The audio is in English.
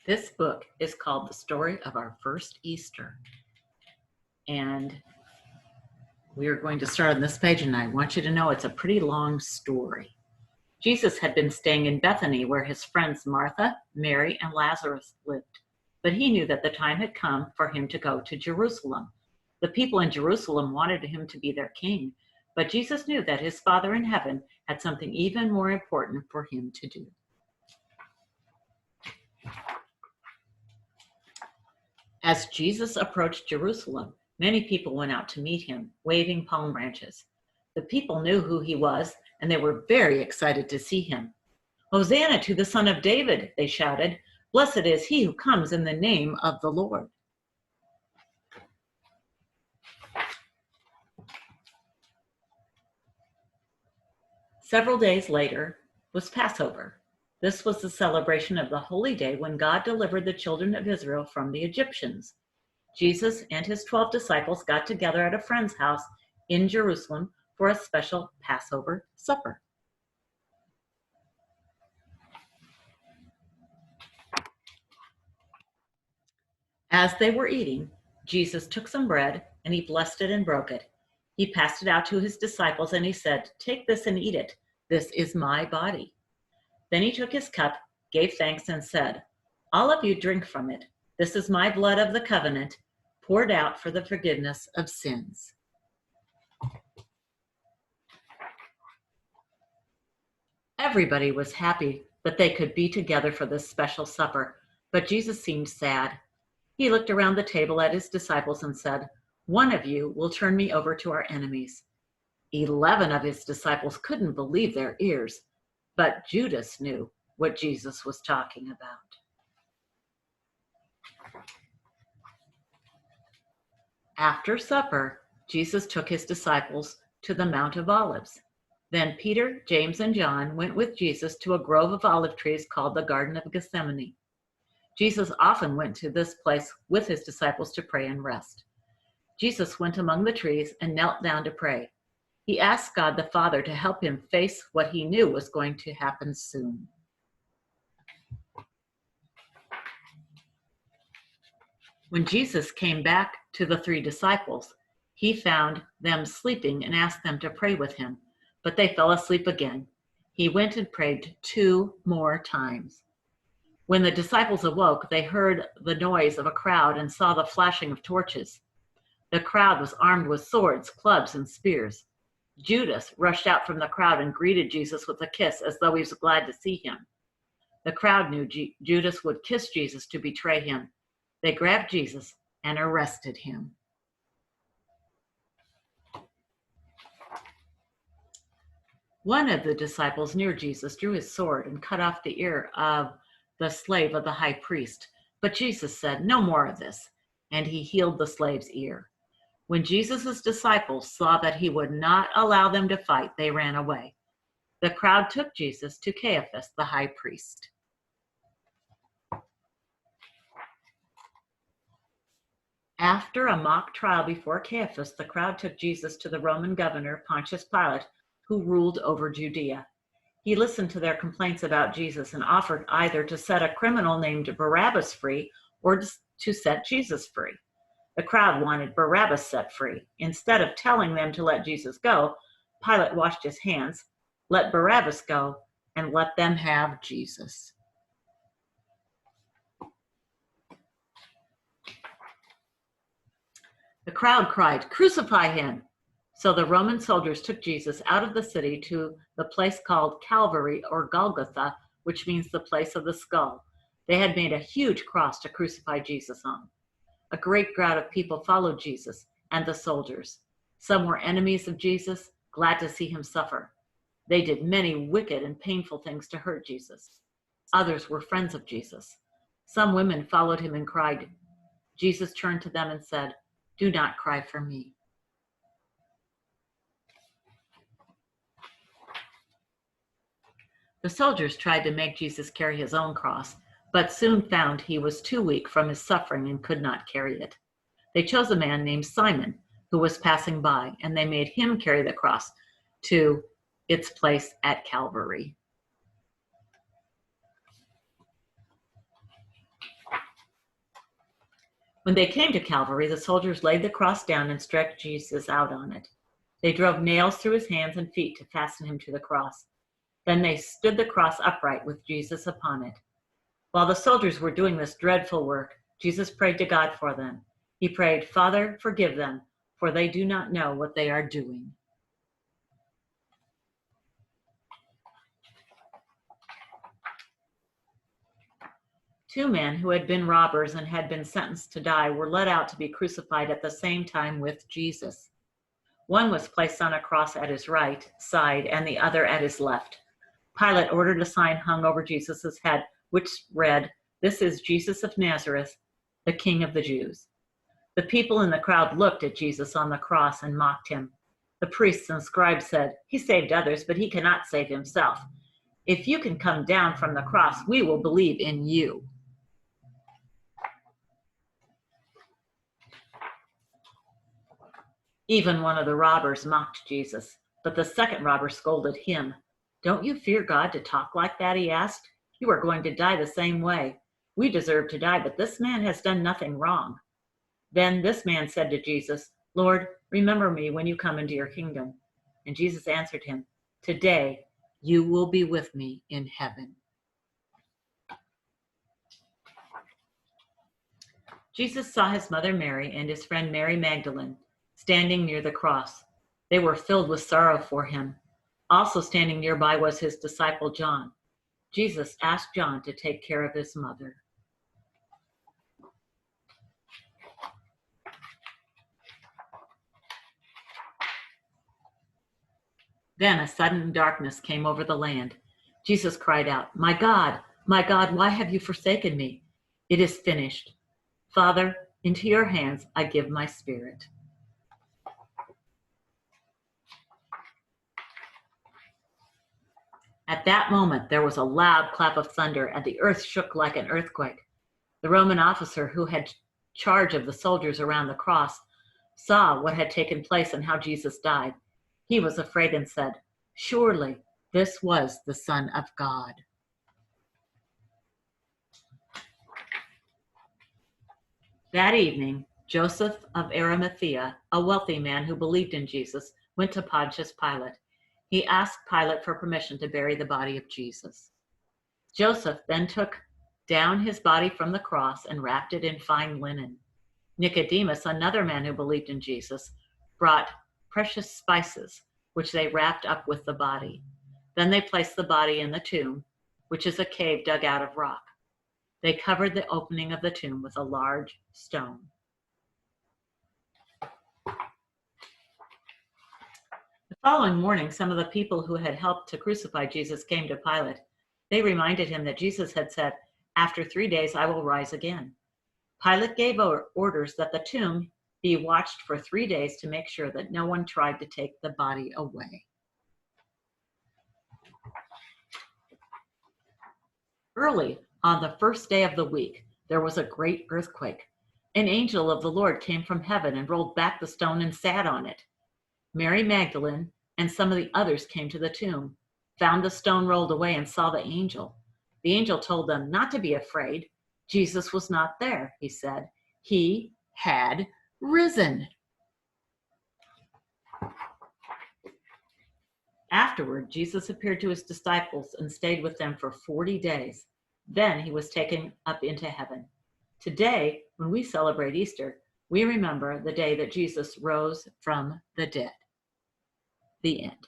This book is called The Story of Our First Easter. And we are going to start on this page, and I want you to know it's a pretty long story. Jesus had been staying in Bethany where his friends Martha, Mary, and Lazarus lived. But he knew that the time had come for him to go to Jerusalem. The people in Jerusalem wanted him to be their king, but Jesus knew that his Father in heaven had something even more important for him to do. As Jesus approached Jerusalem, many people went out to meet him, waving palm branches. The people knew who he was, and they were very excited to see him. "Hosanna to the Son of David," they shouted. "Blessed is he who comes in the name of the Lord." Several days later was Passover. This was the celebration of the holy day when God delivered the children of Israel from the Egyptians. Jesus and his 12 disciples got together at a friend's house in Jerusalem for a special Passover supper. As they were eating, Jesus took some bread and he blessed it and broke it. He passed it out to his disciples and he said, "Take this and eat it. This is my body." Then he took his cup, gave thanks, and said, "All of you drink from it. This is my blood of the covenant, poured out for the forgiveness of sins." Everybody was happy that they could be together for this special supper, but Jesus seemed sad. He looked around the table at his disciples and said, "One of you will turn me over to our enemies." 11 of his disciples couldn't believe their ears, but Judas knew what Jesus was talking about. After supper, Jesus took his disciples to the Mount of Olives. Then Peter, James, and John went with Jesus to a grove of olive trees called the Garden of Gethsemane. Jesus often went to this place with his disciples to pray and rest. Jesus went among the trees and knelt down to pray. He asked God the Father to help him face what he knew was going to happen soon. When Jesus came back to the 3 disciples, he found them sleeping and asked them to pray with him, but they fell asleep again. He went and prayed 2 more times. When the disciples awoke, they heard the noise of a crowd and saw the flashing of torches. The crowd was armed with swords, clubs, and spears. Judas rushed out from the crowd and greeted Jesus with a kiss as though he was glad to see him. The crowd knew Judas would kiss Jesus to betray him. They grabbed Jesus and arrested him. One of the disciples near Jesus drew his sword and cut off the ear of the slave of the high priest. But Jesus said, "No more of this," and he healed the slave's ear. When Jesus' disciples saw that he would not allow them to fight, they ran away. The crowd took Jesus to Caiaphas, the high priest. After a mock trial before Caiaphas, the crowd took Jesus to the Roman governor, Pontius Pilate, who ruled over Judea. He listened to their complaints about Jesus and offered either to set a criminal named Barabbas free or to set Jesus free. The crowd wanted Barabbas set free. Instead of telling them to let Jesus go, Pilate washed his hands, let Barabbas go, and let them have Jesus. The crowd cried, "Crucify him!" So the Roman soldiers took Jesus out of the city to the place called Calvary or Golgotha, which means the place of the skull. They had made a huge cross to crucify Jesus on. A great crowd of people followed Jesus and the soldiers. Some were enemies of Jesus, glad to see him suffer. They did many wicked and painful things to hurt Jesus. Others were friends of Jesus. Some women followed him and cried. Jesus turned to them and said, "Do not cry for me." The soldiers tried to make Jesus carry his own cross, but soon found he was too weak from his suffering and could not carry it. They chose a man named Simon, who was passing by, and they made him carry the cross to its place at Calvary. When they came to Calvary, the soldiers laid the cross down and stretched Jesus out on it. They drove nails through his hands and feet to fasten him to the cross. Then they stood the cross upright with Jesus upon it. While the soldiers were doing this dreadful work, Jesus prayed to God for them. He prayed, "Father, forgive them, for they do not know what they are doing." Two men who had been robbers and had been sentenced to die were led out to be crucified at the same time with Jesus. One was placed on a cross at his right side and the other at his left. Pilate ordered a sign hung over Jesus' head, which read, "This is Jesus of Nazareth, the King of the Jews." The people in the crowd looked at Jesus on the cross and mocked him. The priests and scribes said, "He saved others, but he cannot save himself. If you can come down from the cross, we will believe in you." Even one of the robbers mocked Jesus, but the second robber scolded him. "Don't you fear God to talk like that?" he asked. "You are going to die the same way. We deserve to die, but this man has done nothing wrong." Then this man said to Jesus, "Lord, remember me when you come into your kingdom." And Jesus answered him, "Today you will be with me in heaven." Jesus saw his mother Mary and his friend Mary Magdalene standing near the cross. They were filled with sorrow for him. Also standing nearby was his disciple John. Jesus asked John to take care of his mother. Then a sudden darkness came over the land. Jesus cried out, my God, why have you forsaken me? It is finished. Father, into your hands I give my spirit." At that moment, there was a loud clap of thunder, and the earth shook like an earthquake. The Roman officer who had charge of the soldiers around the cross saw what had taken place and how Jesus died. He was afraid and said, "Surely this was the Son of God." That evening, Joseph of Arimathea, a wealthy man who believed in Jesus, went to Pontius Pilate. He asked Pilate for permission to bury the body of Jesus. Joseph then took down his body from the cross and wrapped it in fine linen. Nicodemus, another man who believed in Jesus, brought precious spices, which they wrapped up with the body. Then they placed the body in the tomb, which is a cave dug out of rock. They covered the opening of the tomb with a large stone. The following morning, some of the people who had helped to crucify Jesus came to Pilate. They reminded him that Jesus had said, "After 3 days I will rise again." Pilate gave orders that the tomb be watched for 3 days to make sure that no one tried to take the body away. Early on the first day of the week, there was a great earthquake. An angel of the Lord came from heaven and rolled back the stone and sat on it. Mary Magdalene and some of the others came to the tomb, found the stone rolled away, and saw the angel. The angel told them not to be afraid. Jesus was not there, he said. He had risen. Afterward, Jesus appeared to his disciples and stayed with them for 40 days. Then he was taken up into heaven. Today, when we celebrate Easter, we remember the day that Jesus rose from the dead. The end.